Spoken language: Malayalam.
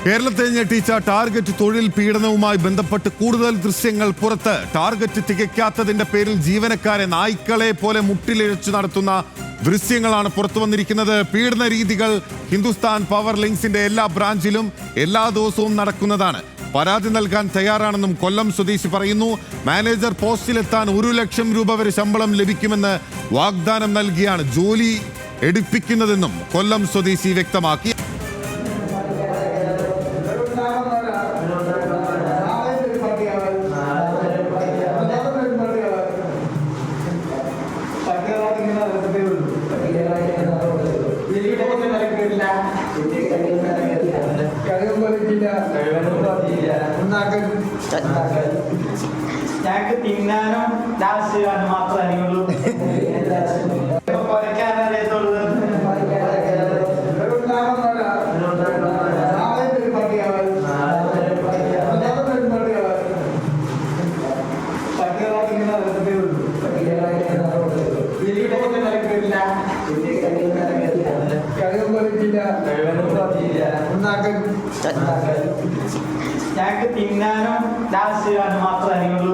കേരളത്തെ ഞെട്ടിച്ച ടാർഗറ്റ് തൊഴിൽ പീഡനവുമായി ബന്ധപ്പെട്ട് കൂടുതൽ ദൃശ്യങ്ങൾ പുറത്ത്. ടാർഗറ്റ് തികയ്ക്കാത്തതിന്റെ പേരിൽ ജീവനക്കാരെ നായ്ക്കളെ പോലെ മുട്ടിലിഴച്ചു നടത്തുന്ന ദൃശ്യങ്ങളാണ് പുറത്തു വന്നിരിക്കുന്നത്. പീഡന രീതികൾ ഹിന്ദുസ്ഥാൻ പവർ ലിങ്ക്സിന്റെ എല്ലാ ബ്രാഞ്ചിലും എല്ലാ ദിവസവും നടക്കുന്നതാണ്. പരാതി നൽകാൻ തയ്യാറാണെന്നും കൊല്ലം സ്വദേശി പറയുന്നു. മാനേജർ പോസ്റ്റിലെത്താൻ 1 ലക്ഷം രൂപ വരെ ശമ്പളം ലഭിക്കുമെന്ന് വാഗ്ദാനം നൽകിയാണ് ജോലി എടുപ്പിക്കുന്നതെന്നും കൊല്ലം സ്വദേശി വ്യക്തമാക്കി. ഞങ്ങൾക്ക് തിന്നാനും ലാസ്റ്റ് ചെയ്യാനും മാത്രമേ അറിയുള്ളൂ. കുറയ്ക്കാൻ അറിയത്തുള്ളൂ. ഞങ്ങൾക്ക് തിന്നാനും ലാസ്റ്റ് ചെയ്യാനും മാത്രമേ അറിയുള്ളൂ.